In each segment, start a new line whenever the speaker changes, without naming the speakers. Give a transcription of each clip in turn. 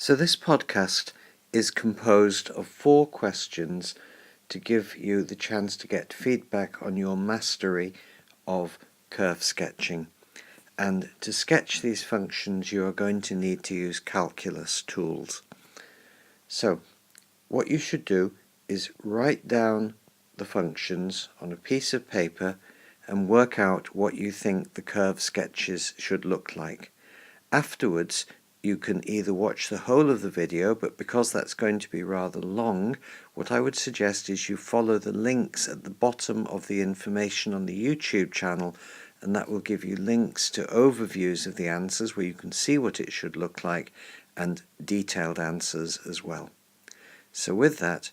So this podcast is composed of 4 questions to give you the chance to get feedback on your mastery of curve sketching. And to sketch these functions, you are going to need to use calculus tools. So what you should do is write down the functions on a piece of paper and work out what you think the curve sketches should look like. Afterwards, you can either watch the whole of the video, but because that's going to be rather long, what I would suggest is you follow the links at the bottom of the information on the YouTube channel, and that will give you links to overviews of the answers where you can see what it should look like and detailed answers as well. So with that,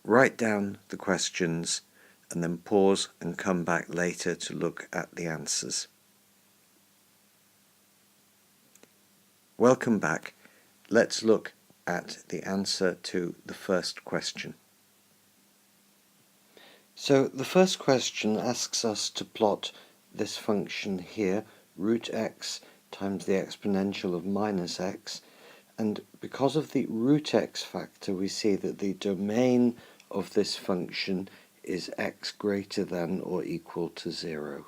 write down the questions and then pause and come back later to look at the answers. Welcome back. Let's look at the answer to the first question. So the first question asks us to plot this function here, root x times the exponential of minus x, and because of the root x factor we see that the domain of this function is x greater than or equal to 0.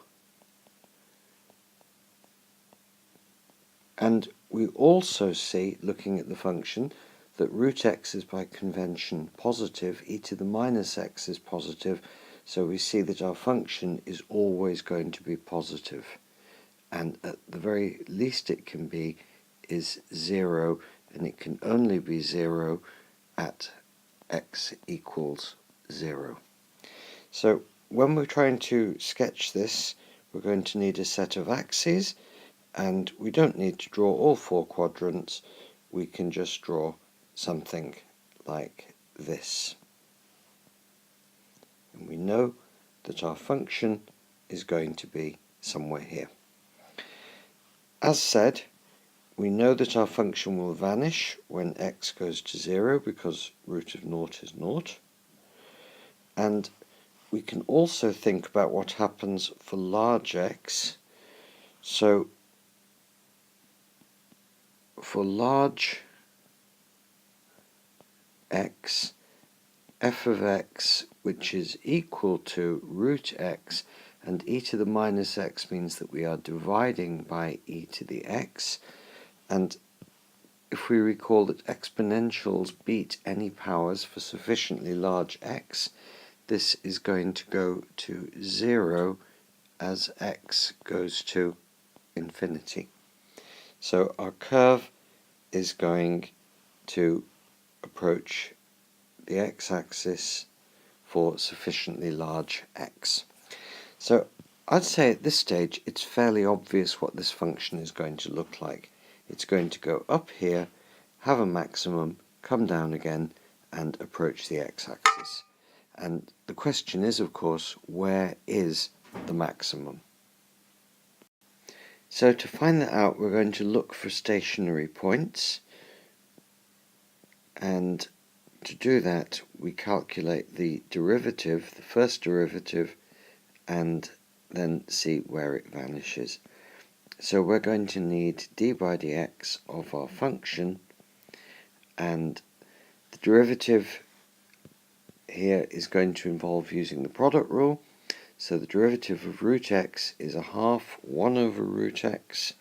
And we also see, looking at the function, that root x is by convention positive, e to the minus x is positive, so we see that our function is always going to be positive. And at the very least it can be is 0, and it can only be 0 at x equals 0. So when we're trying to sketch this, we're going to need a set of axes, and we don't need to draw all 4 quadrants, we can just draw something like this. And we know that our function is going to be somewhere here. As said, we know that our function will vanish when x goes to 0 because root of 0 is 0. And we can also think about what happens for large x. So for large x, f of x, which is equal to root x, and e to the minus x means that we are dividing by e to the x, and if we recall that exponentials beat any powers for sufficiently large x, this is going to go to 0 as x goes to infinity. So our curve is going to approach the x-axis for sufficiently large x. So I'd say at this stage it's fairly obvious what this function is going to look like. It's going to go up here, have a maximum, come down again, and approach the x-axis. And the question is, of course, where is the maximum? So to find that out, we're going to look for stationary points, and to do that we calculate the derivative, the first derivative, and then see where it vanishes. So we're going to need d by dx of our function, and the derivative here is going to involve using the product rule. So the derivative of root x is a half 1 over root x,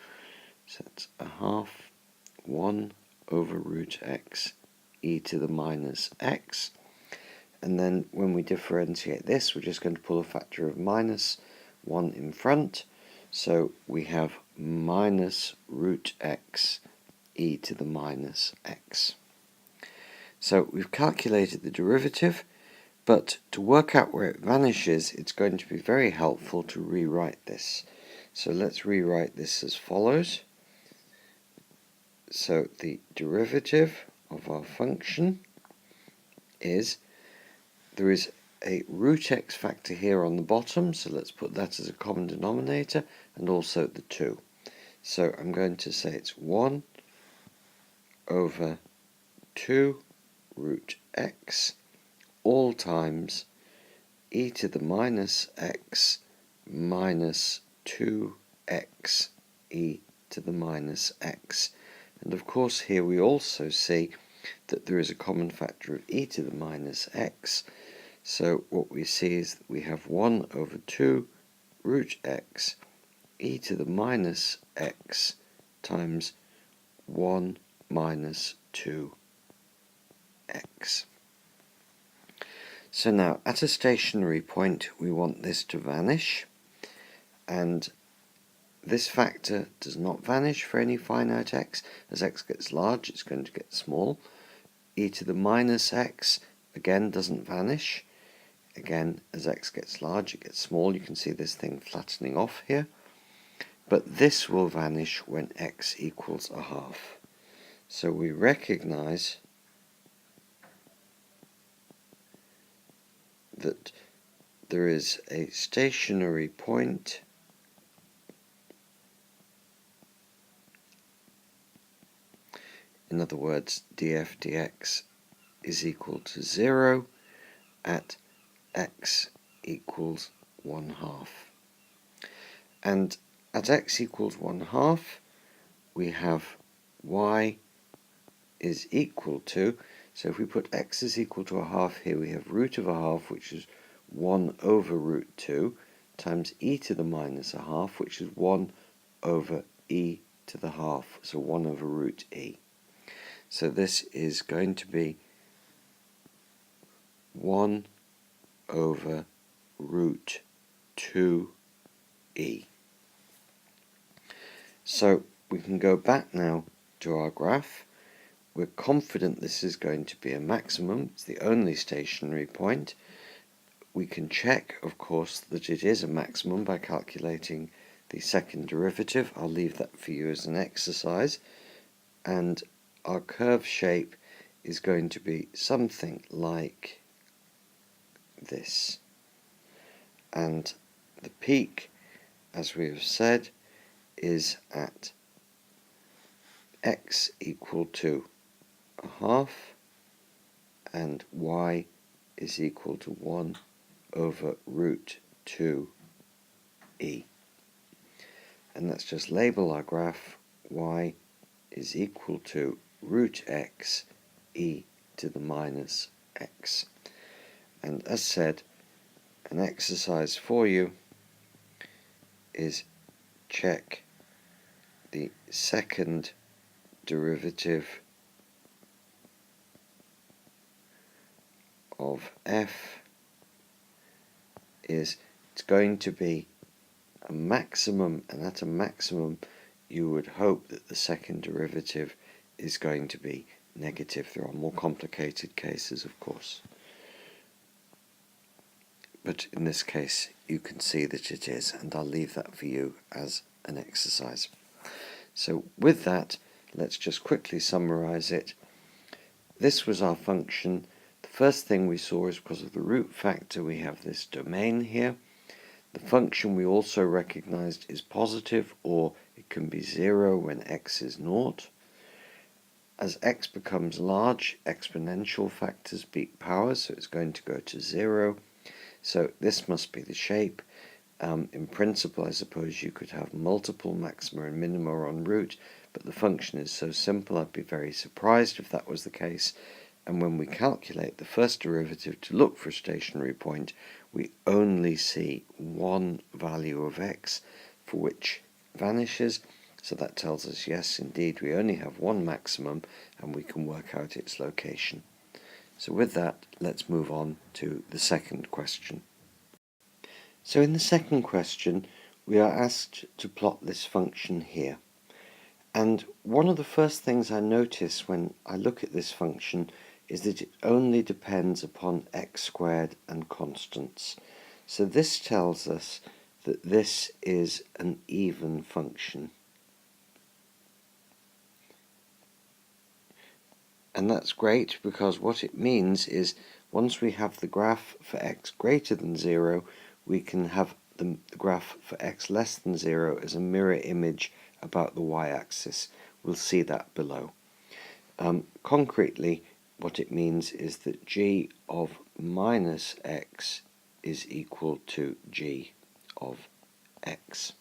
so that's a half 1 over root x e to the minus x, and then when we differentiate this we're just going to pull a factor of minus 1 in front, so we have minus root x e to the minus x. So we've calculated the derivative, but to work out where it vanishes it's going to be very helpful to rewrite this. So let's rewrite this as follows. So the derivative of our function is, there is a root x factor here on the bottom, so let's put that as a common denominator, and also the 2. So I'm going to say it's 1 over 2 root x all times e to the minus x minus 2x e to the minus x. And of course here we also see that there is a common factor of e to the minus x. So what we see is that we have 1 over 2 root x e to the minus x times 1 minus 2x. So now at a stationary point we want this to vanish, and this factor does not vanish for any finite x. As x gets large it's going to get small. E to the minus x again doesn't vanish. Again, as x gets large it gets small. You can see this thing flattening off here. But this will vanish when x equals a half. So we recognize that there is a stationary point in other words, df dx is equal to 0 at x equals 1/2. And at x equals 1/2, we have y is equal to, so if we put x is equal to a half here, we have root of a half, which is 1 over root 2, times e to the minus a half, which is 1 over e to the half, so 1 over root e. So this is going to be 1 over root 2e. So we can go back now to our graph. We're confident this is going to be a maximum. It's the only stationary point. We can check, of course, that it is a maximum by calculating the second derivative. I'll leave that for you as an exercise. And our curve shape is going to be something like this. And the peak, as we have said, is at x equal to a half and y is equal to 1 over root 2e. And let's just label our graph y is equal to root x e to the minus x. And as said, an exercise for you is check the second derivative of f it's going to be a maximum, and at a maximum you would hope that the second derivative is going to be negative. There are more complicated cases, of course, but in this case you can see that it is, and I'll leave that for you as an exercise. So with that, let's just quickly summarize it. This was our function. The first thing we saw is because of the root factor we have this domain here. The function we also recognized is positive, or it can be 0 when x is 0. As x becomes large, exponential factors beat power, so it's going to go to 0. So this must be the shape. In principle, I suppose you could have multiple maxima and minima en route, but the function is so simple I'd be very surprised if that was the case. And when we calculate the first derivative to look for a stationary point, we only see one value of x for which vanishes. So that tells us, yes, indeed, we only have one maximum and we can work out its location. So with that, let's move on to the second question. So in the second question, we are asked to plot this function here. And one of the first things I notice when I look at this function is that it only depends upon x squared and constants. So this tells us that this is an even function. And that's great, because what it means is once we have the graph for x greater than 0, we can have the graph for x less than 0 as a mirror image about the y-axis. We'll see that below. Concretely, what it means is that g of minus x is equal to g of x.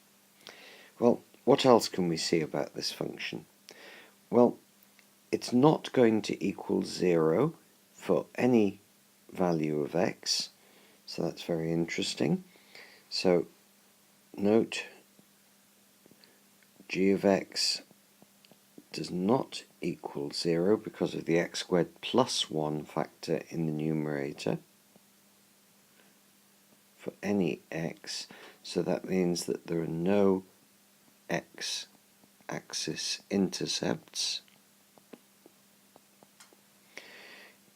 Well, what else can we see about this function? Well, it's not going to equal 0 for any value of x, so that's very interesting. So note g of x does not equal 0 because of the x squared plus 1 factor in the numerator for any x, so that means that there are no x-axis intercepts.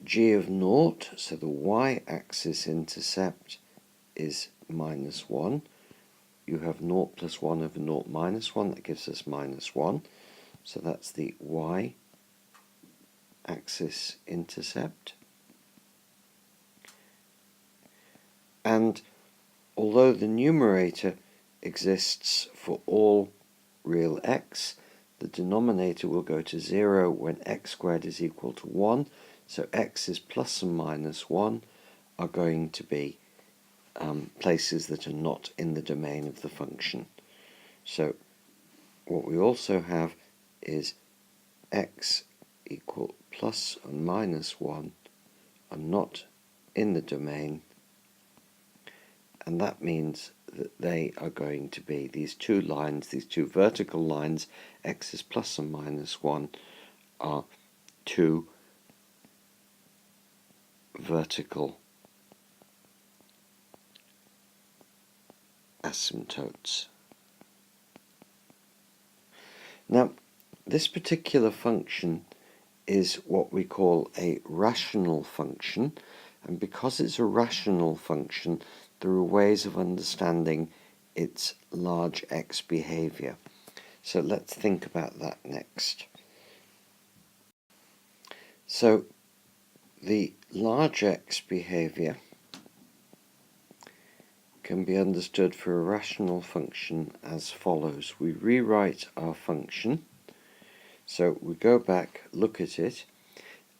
G of naught, so the y-axis intercept is minus 1. You have 0 plus 1 over 0 minus 1, that gives us minus 1. So that's the y-axis intercept. And although the numerator exists for all real x, the denominator will go to 0 when x squared is equal to 1. So x's plus and minus 1 are going to be places that are not in the domain of the function. So what we also have is x equal plus and minus 1 are not in the domain, and that means that they are going to be these two lines, these two vertical lines, x is plus and minus 1, are two vertical asymptotes. Now, this particular function is what we call a rational function, and because it's a rational function, there are ways of understanding its large x behavior. So let's think about that next. So the large x behavior can be understood for a rational function as follows. We rewrite our function. So we go back, look at it,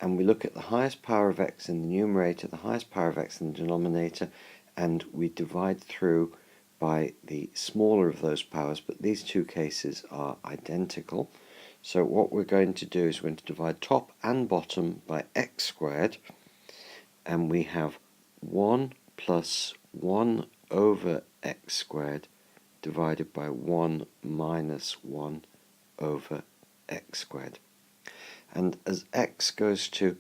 and we look at the highest power of x in the numerator, the highest power of x in the denominator, and we divide through by the smaller of those powers, but these two cases are identical. So what we're going to do is we're going to divide top and bottom by x squared, and we have 1 plus 1 over x squared divided by 1 minus 1 over x squared. And as x goes to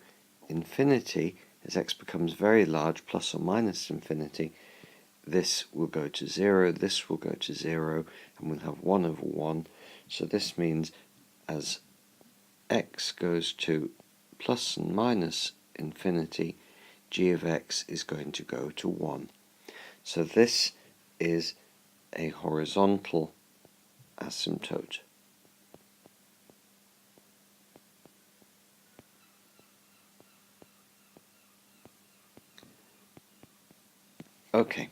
infinity, as x becomes very large, plus or minus infinity, this will go to 0, this will go to 0, and we'll have 1 over 1. So this means as x goes to plus and minus infinity, g of x is going to go to 1. So this is a horizontal asymptote. Okay,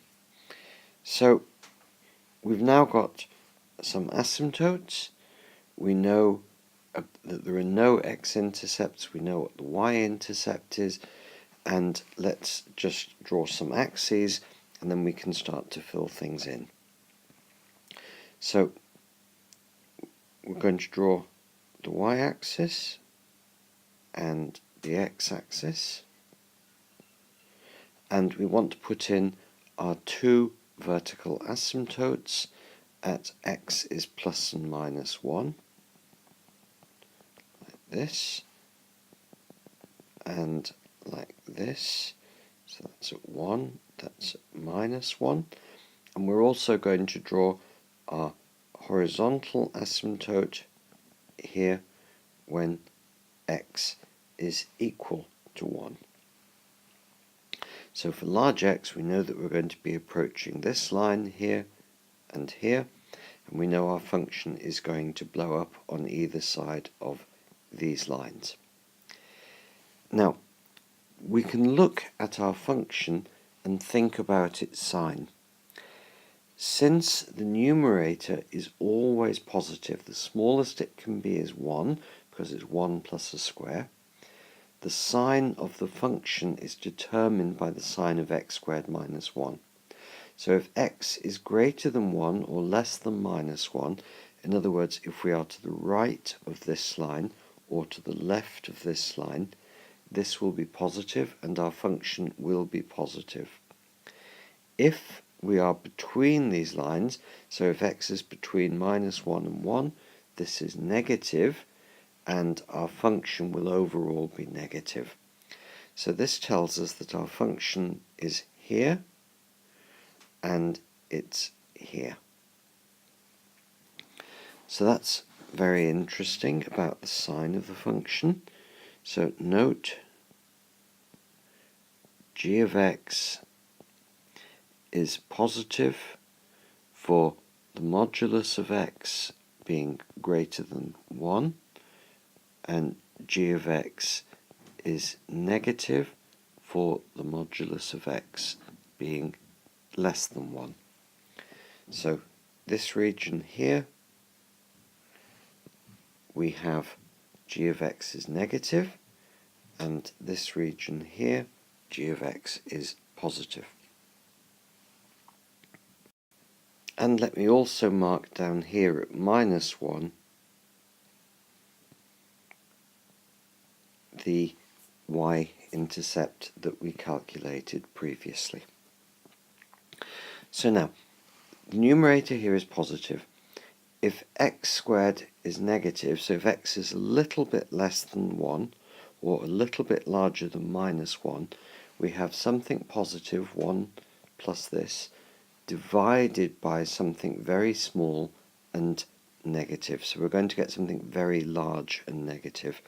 so we've now got some asymptotes. We know that there are no x-intercepts, we know what the y-intercept is, and let's just draw some axes and then we can start to fill things in. So we're going to draw the y-axis and the x-axis, and we want to put in our two vertical asymptotes at x is plus and minus 1, like this, and like this. So that's at 1, that's at minus 1, and we're also going to draw our horizontal asymptote here when x is equal to 1. So for large x, we know that we're going to be approaching this line here and here, and we know our function is going to blow up on either side of these lines. Now, we can look at our function and think about its sign. Since the numerator is always positive, the smallest it can be is 1, because it's 1 plus a square, the sign of the function is determined by the sign of x squared minus 1. So if x is greater than 1 or less than minus 1, in other words, if we are to the right of this line or to the left of this line, this will be positive and our function will be positive. If we are between these lines, so if x is between -1 and 1, this is negative and our function will overall be negative. So this tells us that our function is here and it's here. So that's very interesting about the sign of the function. So note g of x is positive for the modulus of x being greater than 1, and g of x is negative for the modulus of x being less than 1. So this region here, we have g of x is negative, and this region here, g of x is positive. And let me also mark down here at -1 the y-intercept that we calculated previously. So now, the numerator here is positive. If x squared is negative, so if x is a little bit less than 1, or a little bit larger than -1, we have something positive, 1 plus this, divided by something very small and negative. So we're going to get something very large and negative.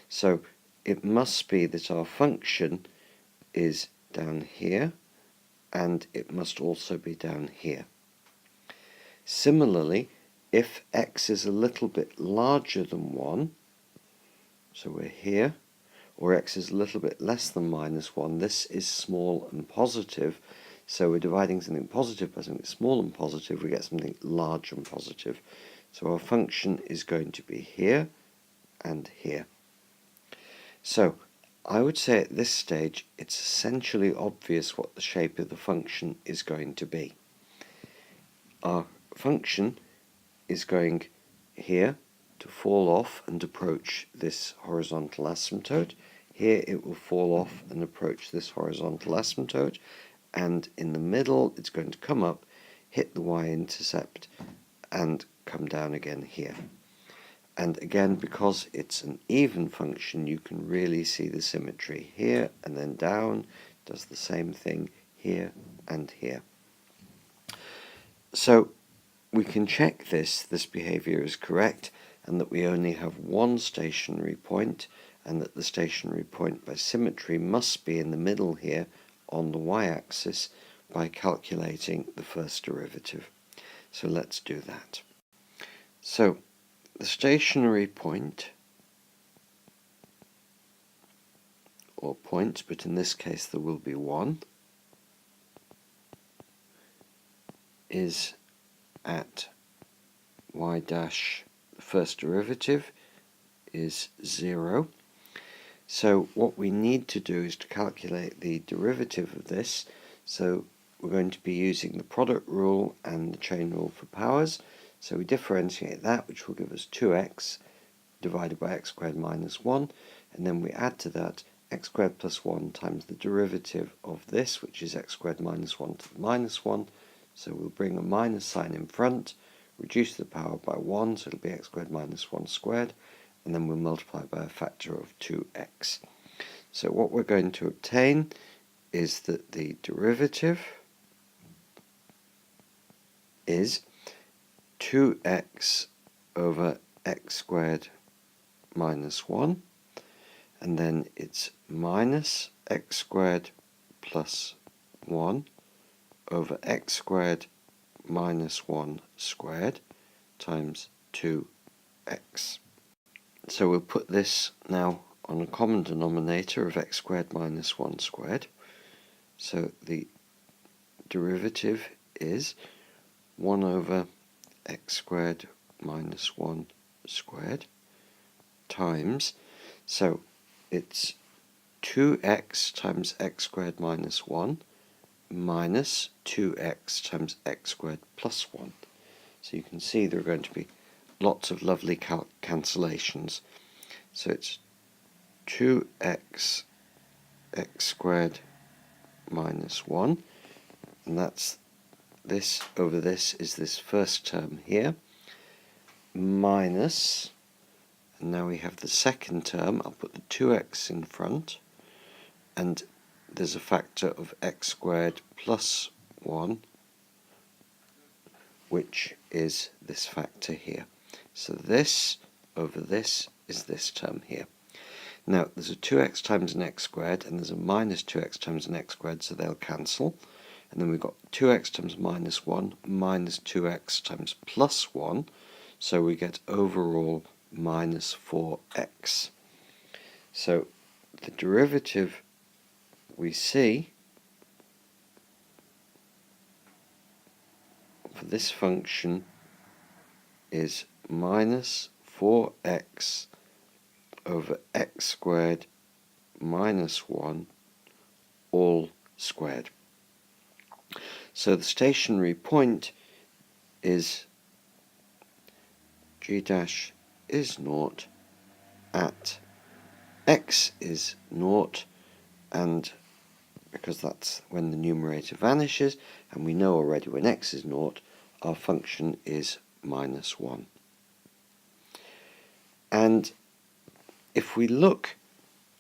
So it must be that our function is down here, and it must also be down here. Similarly, if x is a little bit larger than 1, so we're here, or x is a little bit less than -1, this is small and positive, so we're dividing something positive by something small and positive, we get something large and positive. So our function is going to be here and here. So I would say at this stage it's essentially obvious what the shape of the function is going to be. Our function is going here to fall off and approach this horizontal asymptote. Here it will fall off and approach this horizontal asymptote, and in the middle it's going to come up, hit the y-intercept, and come down again here. And again, because it's an even function, you can really see the symmetry here and then down, does the same thing here and here. So we can check this behavior is correct, and that we only have one stationary point, and that the stationary point by symmetry must be in the middle here on the y-axis by calculating the first derivative. So let's do that. So the stationary point, or points, but in this case there will be one, is at y dash, the first derivative is 0. So what we need to do is to calculate the derivative of this. So we're going to be using the product rule and the chain rule for powers. So we differentiate that, which will give us 2x divided by x squared minus 1, and then we add to that x squared plus 1 times the derivative of this, which is x squared minus 1 to the minus 1. So we'll bring a minus sign in front, reduce the power by 1, so it'll be x squared minus 1 squared, and then we'll multiply by a factor of 2x. So what we're going to obtain is that the derivative is 2x over x squared minus 1, and then it's minus x squared plus 1 over x squared minus 1 squared times 2x. So we'll put this now on a common denominator of x squared minus 1 squared. So the derivative is 1 over x squared minus 1 squared times, so it's 2x times x squared minus 1 minus 2x times x squared plus 1. So you can see there are going to be lots of lovely cancellations. So it's 2x x squared minus 1, and that's this over this is this first term here, minus, and now we have the second term. I'll put the 2x in front, and there's a factor of x squared plus 1, which is this factor here. So this over this is this term here. Now there's a 2x times an x squared, and there's a minus 2x times an x squared, so they'll cancel. And then we've got 2x times minus 1 minus 2x times plus 1, so we get overall minus 4x. So the derivative we see for this function is minus 4x over x squared minus 1 all squared. So the stationary point is g dash is 0 at x is 0, and because that's when the numerator vanishes, and we know already when x is 0, our function is minus 1. And if we look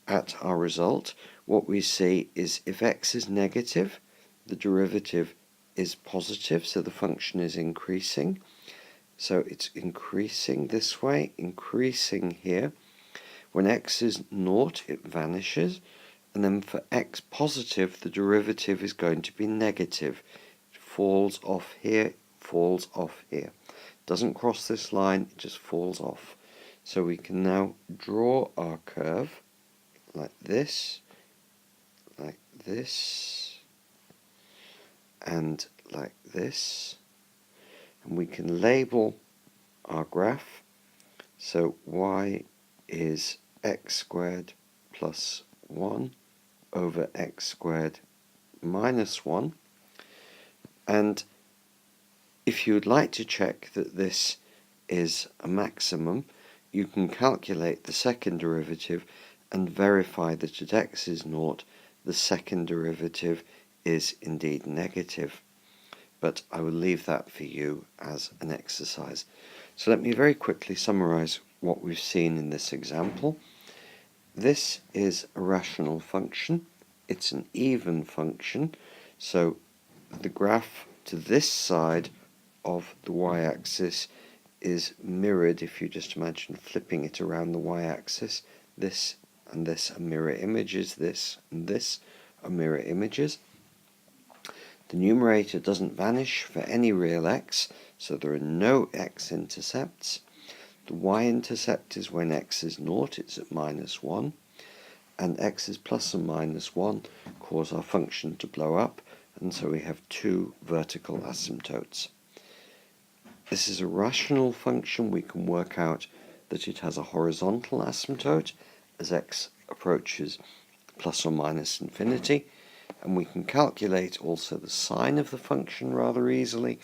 at our result, what we see is if x is negative, the derivative is positive, so the function is increasing. So it's increasing this way, increasing here. When x is 0, it vanishes. And then for x positive, the derivative is going to be negative. It falls off here, falls off here. Doesn't cross this line, it just falls off. So we can now draw our curve like this, and like this. And we can label our graph. So y is x squared plus 1 over x squared minus 1. And if you would like to check that this is a maximum, you can calculate the second derivative and verify that at x is 0, the second derivative is indeed negative. But I will leave that for you as an exercise. So let me very quickly summarize what we've seen in this example. This is a rational function. It's an even function, so the graph to this side of the y-axis is mirrored. If you just imagine flipping it around the y-axis, this and this are mirror images, this and this are mirror images. The numerator doesn't vanish for any real x, so there are no x-intercepts. The y-intercept is when x is 0, it's at minus 1, and x's plus and minus 1 cause our function to blow up, and so we have two vertical asymptotes. This is a rational function. We can work out that it has a horizontal asymptote as x approaches plus or minus infinity, and we can calculate also the sign of the function rather easily,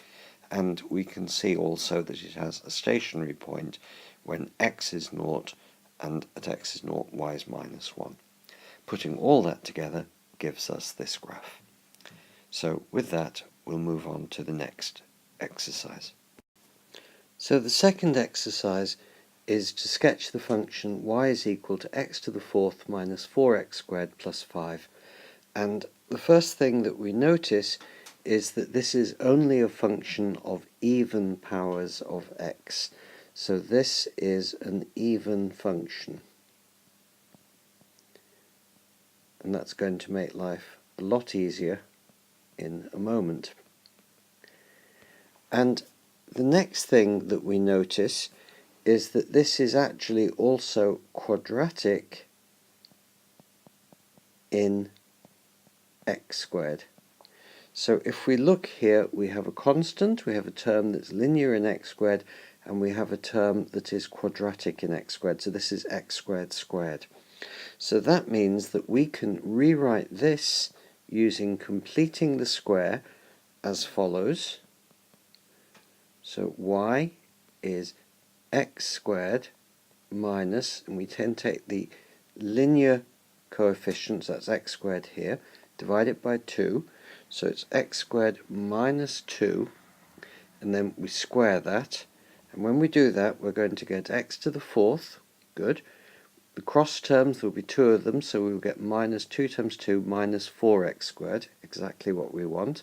and we can see also that it has a stationary point when x is 0 and at x is 0 y is minus 1. Putting all that together gives us this graph. So with that, we'll move on to the next exercise. So the second exercise is to sketch the function y is equal to x to the fourth minus 4x squared plus 5. And the first thing that we notice is that this is only a function of even powers of x. So this is an even function. And that's going to make life a lot easier in a moment. And the next thing that we notice is that this is actually also quadratic in x squared. So if we look here, we have a constant, we have a term that's linear in x squared, and we have a term that is quadratic in x squared. So this is x squared squared. So that means that we can rewrite this using completing the square as follows. So y is x squared minus, and we then take the linear coefficients, that's x squared here, divide it by 2, so it's x squared minus 2, and then we square that, and when we do that we're going to get x to the fourth. Good. The cross terms, there will be 2 of them, so we will get minus 2 times 2 minus 4x squared, exactly what we want.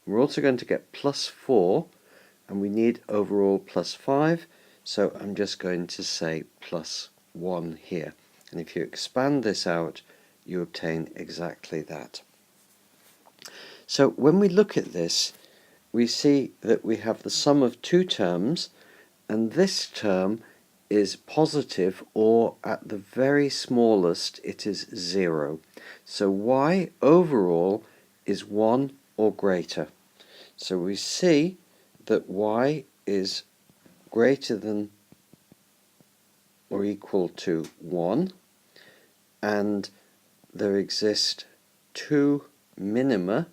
And we're also going to get plus 4, and we need overall plus 5, so I'm just going to say plus 1 here. And if you expand this out, you obtain exactly that. So when we look at this, we see that we have the sum of 2 terms, and this term is positive, or at the very smallest it is 0. So y overall is 1 or greater. So we see that y is greater than or equal to 1, and there exist 2 minima,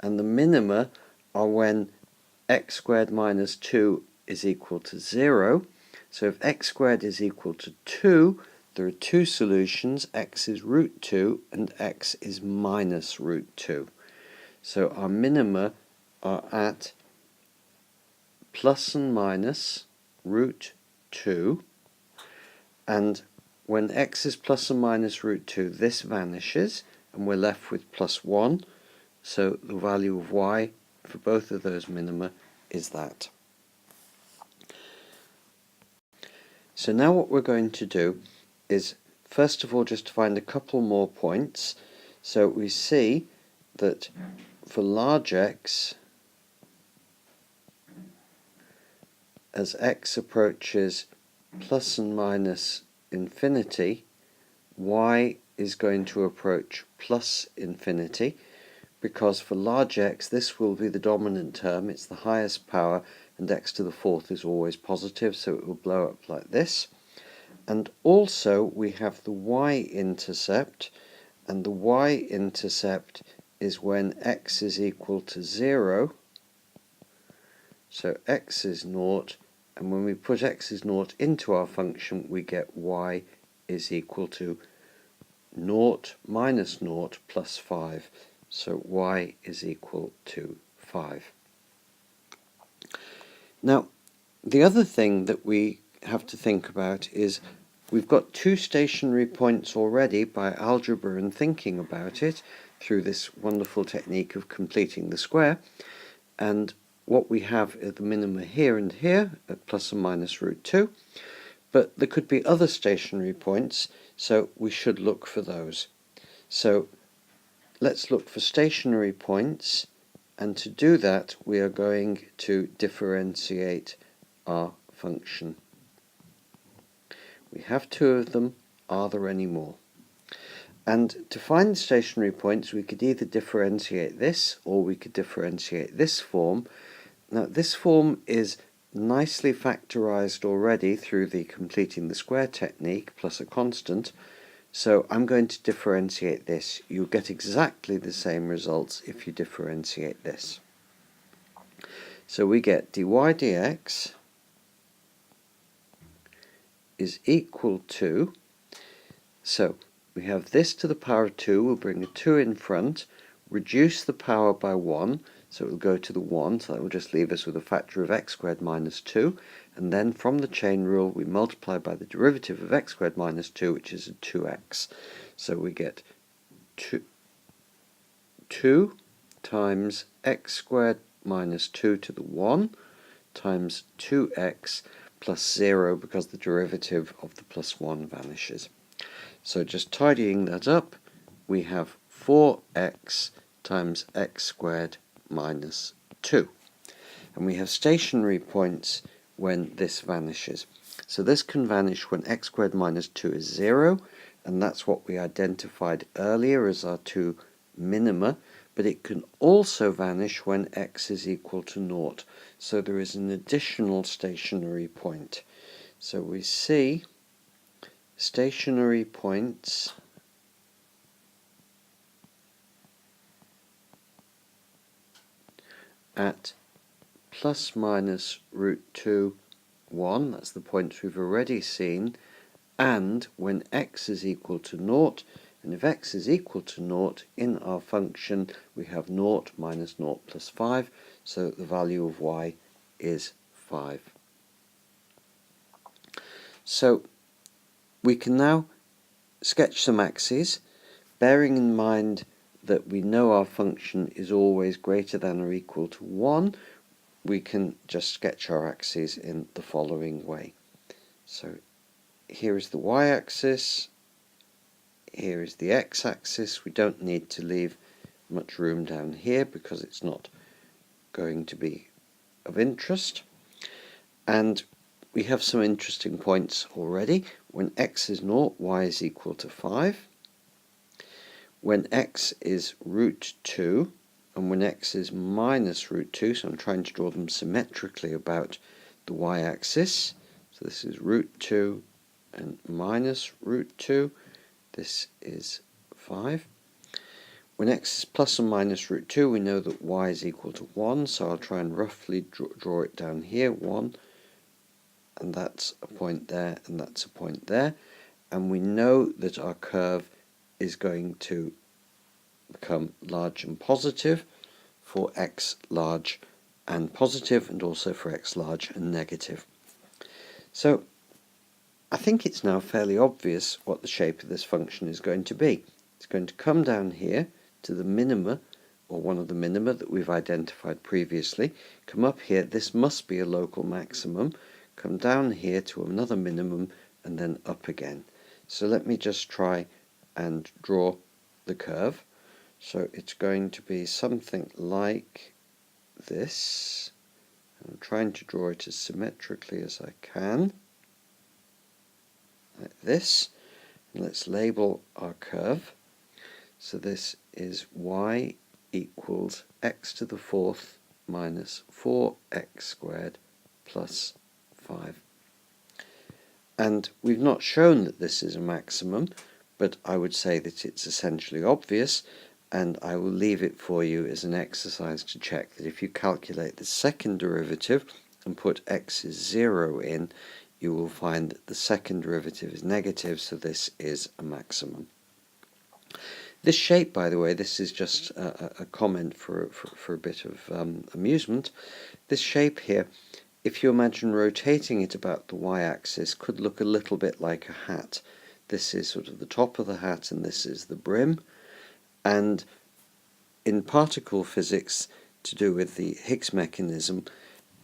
and the minima are when x squared minus 2 is equal to 0. So if x squared is equal to 2, there are 2 solutions, x is root 2 and x is minus root 2. So our minima are at plus and minus root 2, and when x is plus and minus root 2, this vanishes and we're left with plus 1, so the value of y for both of those minima is that. So now what we're going to do is, first of all, just to find a couple more points. So we see that for large x, as x approaches plus and minus infinity, y is going to approach plus infinity, because for large x this will be the dominant term, it's the highest power, and x to the fourth is always positive, so it will blow up like this. And also we have the y-intercept, and the y-intercept is when x is equal to 0, so x is 0, and when we put x is 0 into our function we get y is equal to 0 minus 0 plus 5, so y is equal to 5. Now, the other thing that we have to think about is we've got 2 stationary points already by algebra and thinking about it through this wonderful technique of completing the square, and what we have are the minima here and here at plus and minus root 2, but there could be other stationary points, so we should look for those. So let's look for stationary points, and to do that we are going to differentiate our function. We have 2 of them. Are there any more? And to find the stationary points we could either differentiate this or we could differentiate this form. Now this form is nicely factorized already through the completing the square technique plus a constant, so I'm going to differentiate this. You'll get exactly the same results if you differentiate this. So we get dy dx is equal to, so we have this to the power of 2, we'll bring a 2 in front, reduce the power by 1, so it will go to the 1, so that will just leave us with a factor of x squared minus 2, and then from the chain rule we multiply by the derivative of x squared minus 2, which is a 2x. So we get 2 times x squared minus 2 to the 1 times 2x plus 0, because the derivative of the plus 1 vanishes. So just tidying that up, we have 4x times x squared minus 2. And we have stationary points when this vanishes. So this can vanish when x squared minus 2 is 0, and that's what we identified earlier as our 2 minima, but it can also vanish when x is equal to 0. So there is an additional stationary point. So we see stationary points at plus minus root 2, 1, that's the points we've already seen, and when x is equal to 0, and if x is equal to 0, in our function we have 0 minus 0 plus 5, so the value of y is 5. So we can now sketch some axes, bearing in mind that we know our function is always greater than or equal to 1, we can just sketch our axes in the following way. So here is the y-axis, here is the x-axis. We don't need to leave much room down here because it's not going to be of interest. And we have some interesting points already. When x is 0, y is equal to 5. When x is root 2, and when x is minus root 2, so I'm trying to draw them symmetrically about the y-axis. So this is root 2 and minus root 2. This is 5. When x is plus or minus root 2, we know that y is equal to 1, so I'll try and roughly draw it down here, 1, and that's a point there, and that's a point there. And we know that our curve is going to become large and positive for x large and positive, and also for x large and negative. So I think it's now fairly obvious what the shape of this function is going to be. It's going to come down here to the minima, or one of the minima that we've identified previously, come up here, this must be a local maximum, come down here to another minimum, and then up again. So let me just try and draw the curve. So it's going to be something like this. I'm trying to draw it as symmetrically as I can, like this. And let's label our curve. So this is y equals x to the 4th minus 4x squared plus 5. And we've not shown that this is a maximum, but I would say that it's essentially obvious, and I will leave it for you as an exercise to check that if you calculate the second derivative and put x is 0 in, you will find that the second derivative is negative, so this is a maximum. This shape, by the way, this is just a comment for a bit of amusement. This shape here, if you imagine rotating it about the y-axis, could look a little bit like a hat. This is sort of the top of the hat, and this is the brim. And in particle physics, to do with the Higgs mechanism,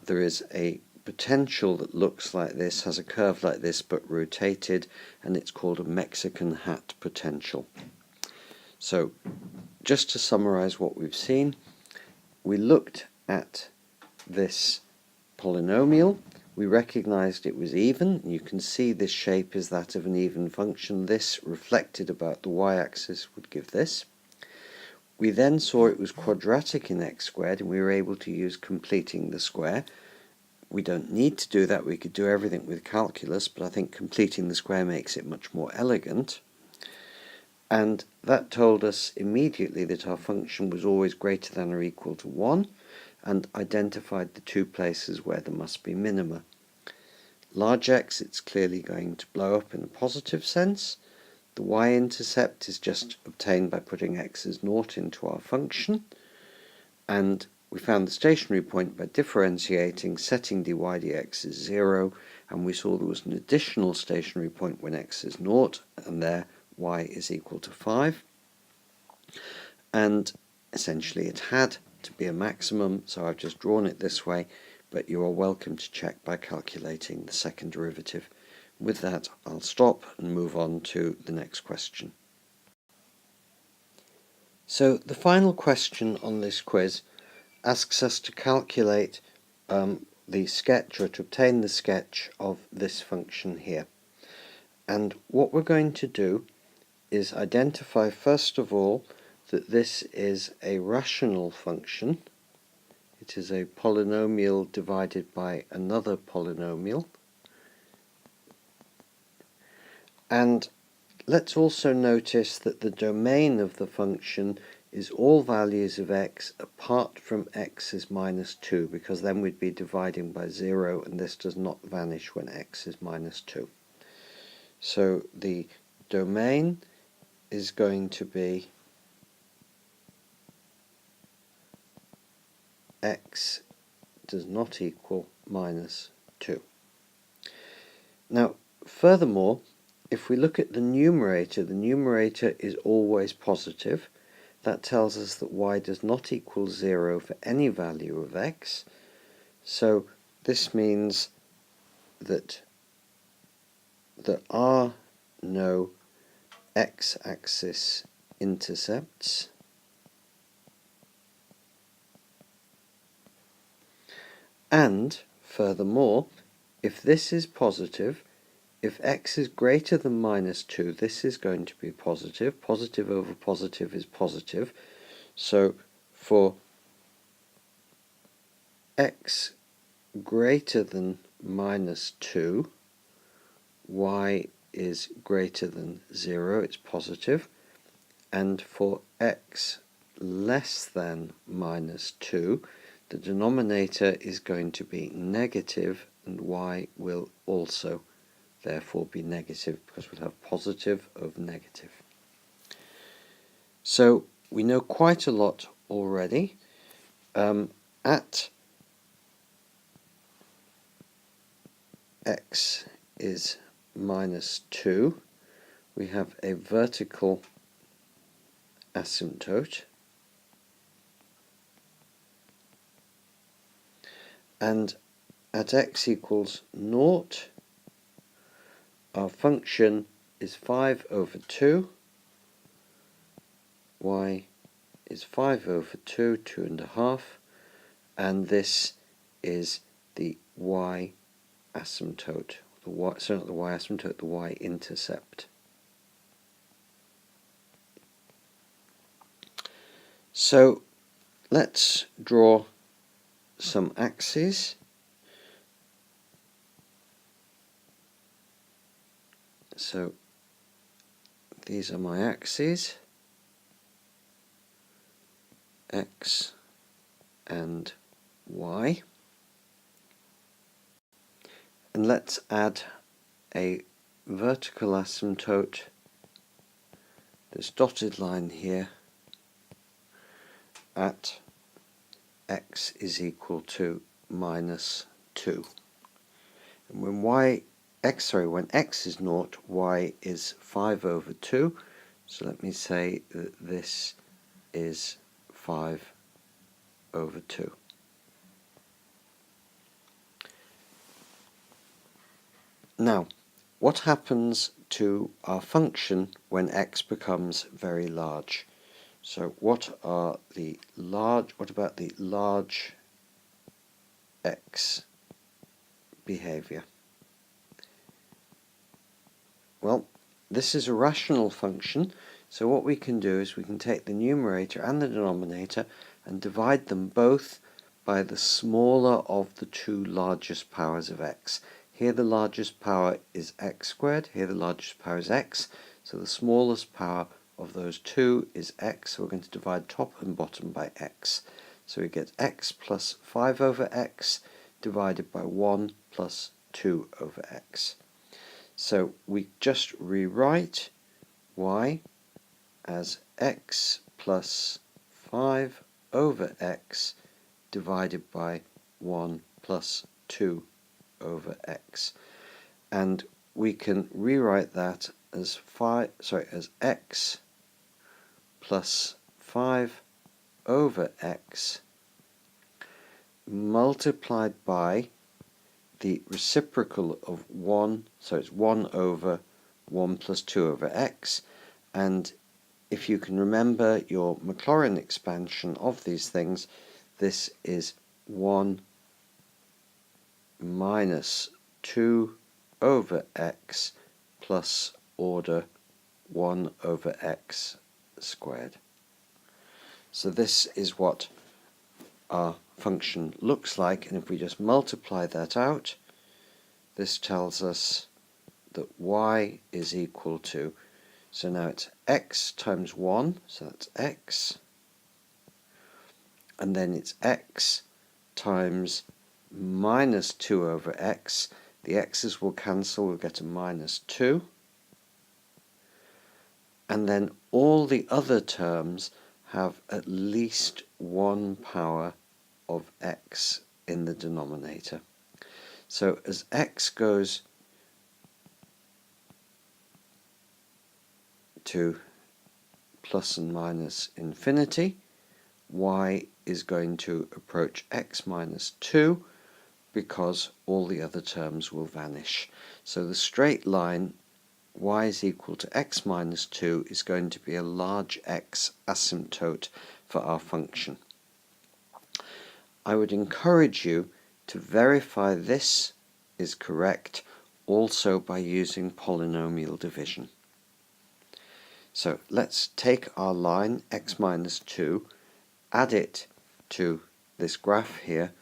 there is a potential that looks like this, has a curve like this, but rotated, and it's called a Mexican hat potential. So, just to summarize what we've seen, we looked at this polynomial, we recognized it was even. You can see this shape is that of an even function. This reflected about the y-axis would give this. We then saw it was quadratic in x squared, and we were able to use completing the square. We don't need to do that, we could do everything with calculus, but I think completing the square makes it much more elegant. And that told us immediately that our function was always greater than or equal to 1, and identified the two places where there must be minima. Large x, it's clearly going to blow up in a positive sense. The y-intercept is just obtained by putting x as 0 into our function. And we found the stationary point by differentiating, setting dy dx is 0, and we saw there was an additional stationary point when x is 0, and there y is equal to 5. And essentially it had to be a maximum, so I've just drawn it this way, but you are welcome to check by calculating the second derivative. With that, I'll stop and move on to the next question. So the final question on this quiz asks us to calculate the sketch, or to obtain the sketch of this function here. And what we're going to do is identify first of all that this is a rational function. It is a polynomial divided by another polynomial. And let's also notice that the domain of the function is all values of x apart from x is minus 2, because then we'd be dividing by 0 and this does not vanish when x is minus 2. So the domain is going to be x does not equal minus 2. Now, furthermore, if we look at the numerator is always positive. That tells us that y does not equal 0 for any value of x. So this means that there are no x-axis intercepts. And furthermore, if this is positive, if x is greater than minus 2, this is going to be positive. Positive over positive is positive. So for x greater than minus 2, y is greater than 0, it's positive. And for x less than minus 2, the denominator is going to be negative, and y will also therefore be negative, because we'll have positive over negative. So we know quite a lot already. At x is minus 2, we have a vertical asymptote, and at x equals 0, our function is 5 over 2, y is 5 over 2, 2.5, and this is the y asymptote, sorry, not the y asymptote, the y intercept. So let's draw some axes. So these are my axes, x and y. And let's add a vertical asymptote, this dotted line here, at x is equal to minus 2. And when x is 0, y is 5 over 2. So let me say that this is 5 over 2. Now, what happens to our function when x becomes very large? So what about the large x behavior? Well, this is a rational function, so what we can do is we can take the numerator and the denominator and divide them both by the smaller of the two largest powers of x. Here the largest power is x squared, here the largest power is x, so the smallest power of those two is x, so we're going to divide top and bottom by x. So we get x plus 5 over x divided by 1 plus 2 over x. So we just rewrite y as x plus 5 over x divided by 1 plus 2 over x. And we can rewrite that as x plus 5 over x multiplied by the reciprocal of 1, so it's 1 over 1 plus 2 over x, and if you can remember your Maclaurin expansion of these things, this is 1 minus 2 over x plus order 1 over x squared. So this is what our function looks like, and if we just multiply that out, this tells us that y is equal to, so now it's x times 1, so that's x, and then it's x times minus 2 over x. The x's will cancel, we'll get a minus 2. And then all the other terms have at least one power of x in the denominator. So as x goes to plus and minus infinity, y is going to approach x minus 2 because all the other terms will vanish. So the straight line y is equal to x minus 2 is going to be a large x asymptote for our function. I would encourage you to verify this is correct also by using polynomial division. So let's take our line x minus 2, add it to this graph here,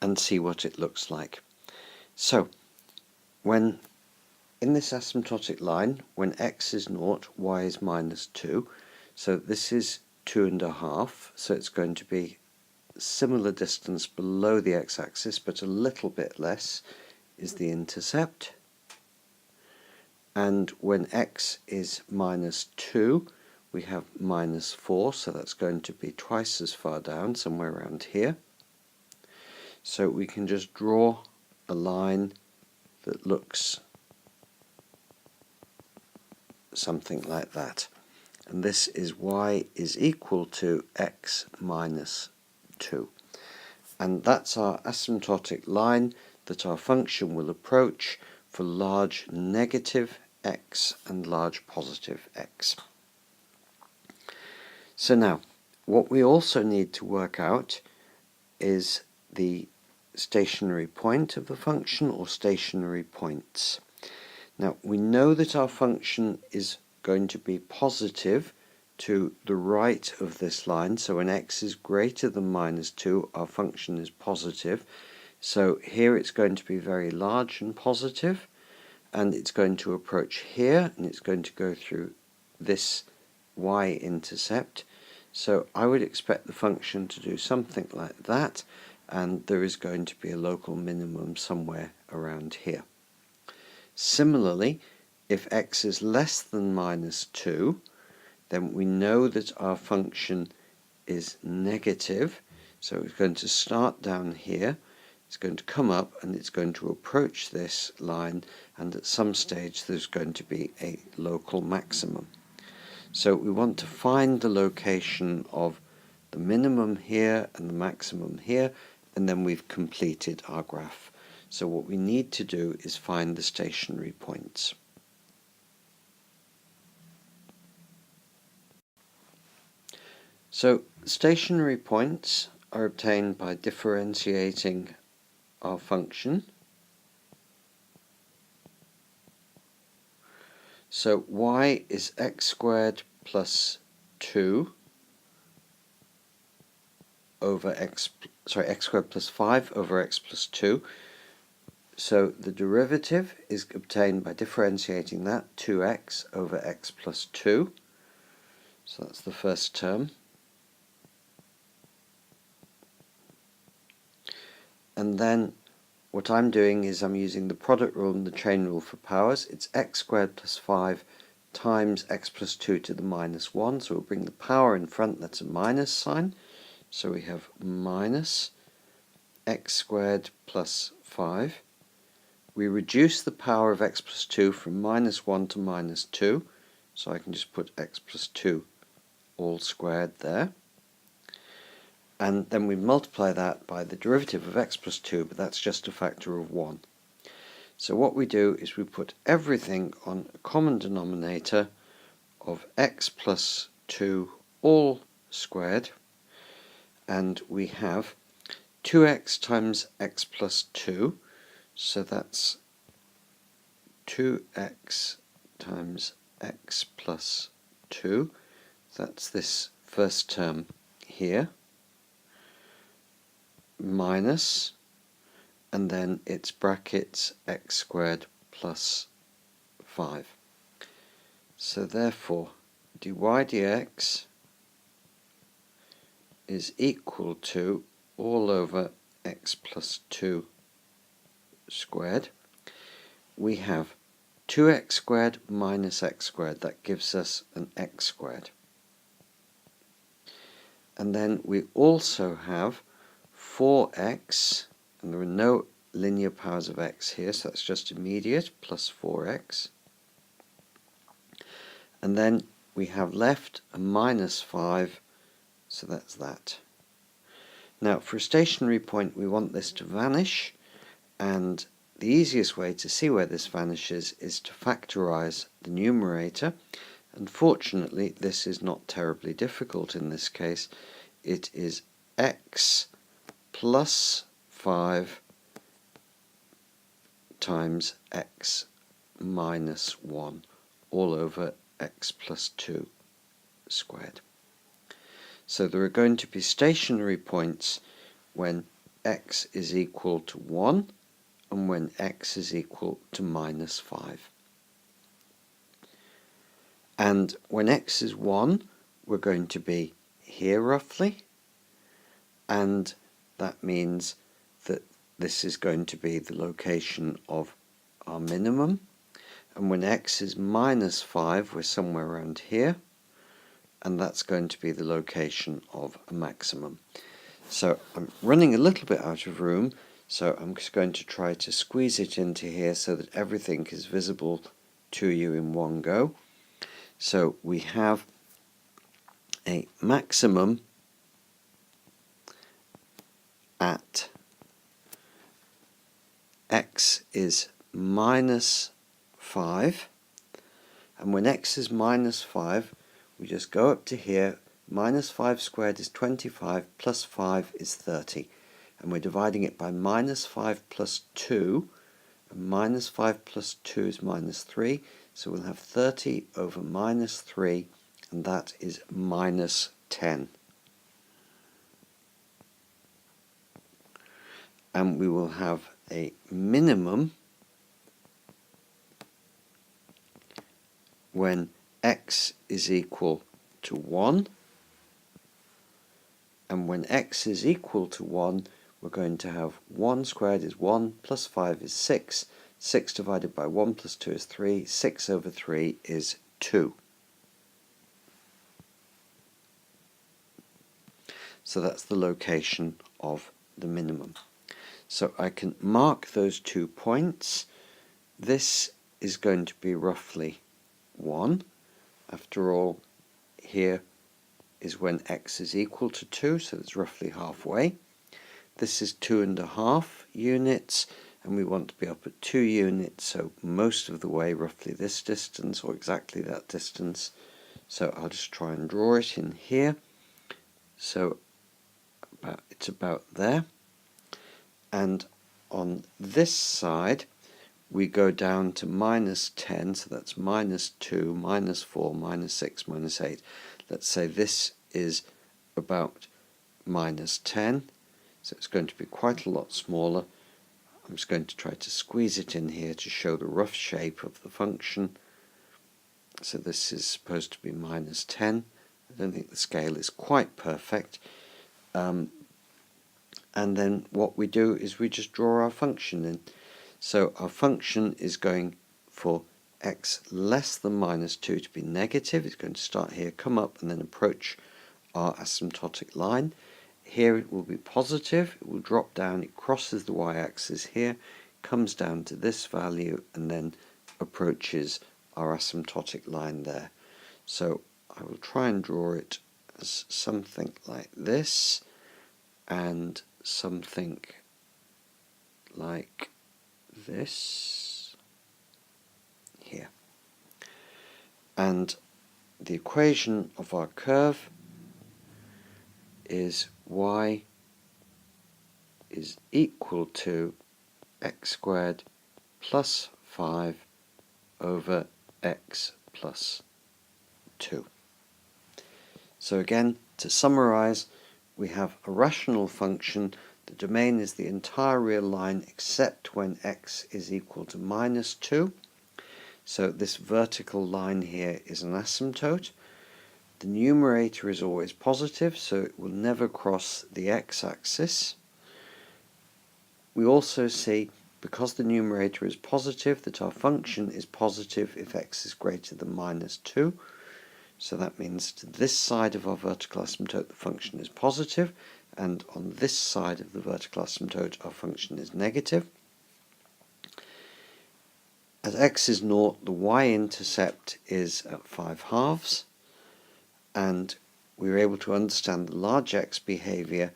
and see what it looks like. So when in this asymptotic line, when x is 0, y is minus 2, so this is 2.5, so it's going to be similar distance below the x-axis, but a little bit less is the intercept. And when x is minus 2, we have minus 4, so that's going to be twice as far down, somewhere around here. So we can just draw a line that looks something like that. And this is y is equal to x minus 2. And that's our asymptotic line that our function will approach for large negative x and large positive x. So now, what we also need to work out is the stationary point of the function, or stationary points. Now, we know that our function is going to be positive to the right of this line, so when x is greater than minus 2, our function is positive. So here it's going to be very large and positive, and it's going to approach here, and it's going to go through this y-intercept. So I would expect the function to do something like that, and there is going to be a local minimum somewhere around here. Similarly, if x is less than minus 2, then we know that our function is negative, so it's going to start down here, it's going to come up, and it's going to approach this line, and at some stage there's going to be a local maximum. So we want to find the location of the minimum here and the maximum here, and then we've completed our graph. So what we need to do is find the stationary points. So stationary points are obtained by differentiating our function. So y is x squared plus 2 over x squared plus 5 over x plus 2. So the derivative is obtained by differentiating that, 2x over x plus 2. So that's the first term. And then what I'm doing is I'm using the product rule and the chain rule for powers. It's x squared plus 5 times x plus 2 to the minus 1. So we'll bring the power in front, that's a minus sign. So we have minus x squared plus 5. We reduce the power of x plus 2 from minus 1 to minus 2. So I can just put x plus 2 all squared there. And then we multiply that by the derivative of x plus 2, but that's just a factor of 1. So what we do is we put everything on a common denominator of x plus 2 all squared, and we have 2x times x plus 2, so that's 2x times x plus 2, that's this first term here, minus, and then it's brackets x squared plus 5. So therefore dy dx is equal to all over x plus 2 squared. We have 2x squared minus x squared. That gives us an x squared. And then we also have 4x, and there are no linear powers of x here, so that's just immediate, plus 4x. And then we have left a minus 5, so that's that. Now, for a stationary point, we want this to vanish, and the easiest way to see where this vanishes is to factorize the numerator. Unfortunately, this is not terribly difficult in this case. It is x plus 5 times x minus 1 all over x plus 2 squared. So there are going to be stationary points when x is equal to 1 and when x is equal to minus 5. And when x is 1, we're going to be here roughly, and that means that this is going to be the location of our minimum. And when x is minus 5, we're somewhere around here, and that's going to be the location of a maximum. So I'm running a little bit out of room, so I'm just going to try to squeeze it into here so that everything is visible to you in one go. So we have a maximum at x is minus 5, and when x is minus 5, we just go up to here. Minus 5 squared is 25, plus 5 is 30, and we're dividing it by minus 5 plus 2, and minus 5 plus 2 is minus 3, so we'll have 30 over minus 3, and that is minus 10. And we will have a minimum when x is equal to 1, and when x is equal to 1, we're going to have 1 squared is 1, plus 5 is 6, 6 divided by 1 plus 2 is 3, 6 over 3 is 2. So that's the location of the minimum. So I can mark those 2 points. This is going to be roughly 1. After all, here is when x is equal to 2, so it's roughly halfway. This is 2.5 units, and we want to be up at 2 units, so most of the way roughly this distance, or exactly that distance. So I'll just try and draw it in here. So it's about there. And on this side, we go down to minus 10, so that's minus 2, minus 4, minus 6, minus 8. Let's say this is about minus 10, so it's going to be quite a lot smaller. I'm just going to try to squeeze it in here to show the rough shape of the function. So this is supposed to be minus 10. I don't think the scale is quite perfect. And then what we do is we just draw our function in. So our function is going for x less than minus 2 to be negative. It's going to start here, come up, and then approach our asymptotic line. Here it will be positive, it will drop down, it crosses the y-axis here, comes down to this value, and then approaches our asymptotic line there. So I will try and draw it as something like this, and something like this here. And the equation of our curve is y is equal to x squared plus 5 over x plus 2. So again, to summarize, we have a rational function. The domain is the entire real line except when x is equal to minus 2. So this vertical line here is an asymptote. The numerator is always positive, so it will never cross the x-axis. We also see, because the numerator is positive, that our function is positive if x is greater than -2. So that means to this side of our vertical asymptote the function is positive, and on this side of the vertical asymptote our function is negative. As x is 0, the y-intercept is at 5/2, and we were able to understand the large x behavior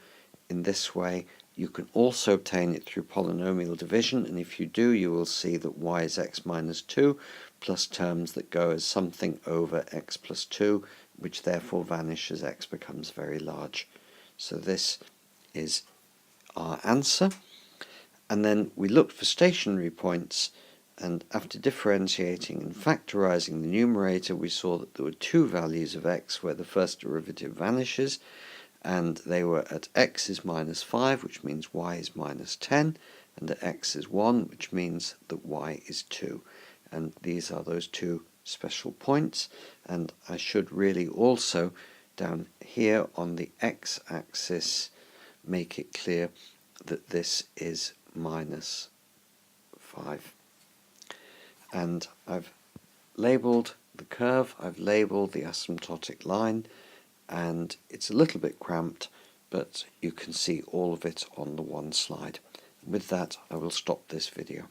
in this way. You can also obtain it through polynomial division, and if you do, you will see that y is x minus 2 plus terms that go as something over x plus 2, which therefore vanish as x becomes very large. So this is our answer. And then we looked for stationary points, and after differentiating and factorizing the numerator, we saw that there were two values of x where the first derivative vanishes, and they were at x is -5, which means y is -10, and at x is 1, which means that y is 2. And these are those two special points. And I should really also, down here on the x-axis, make it clear that this is -5. And I've labelled the curve, I've labelled the asymptotic line, and it's a little bit cramped, but you can see all of it on the one slide. With that, I will stop this video.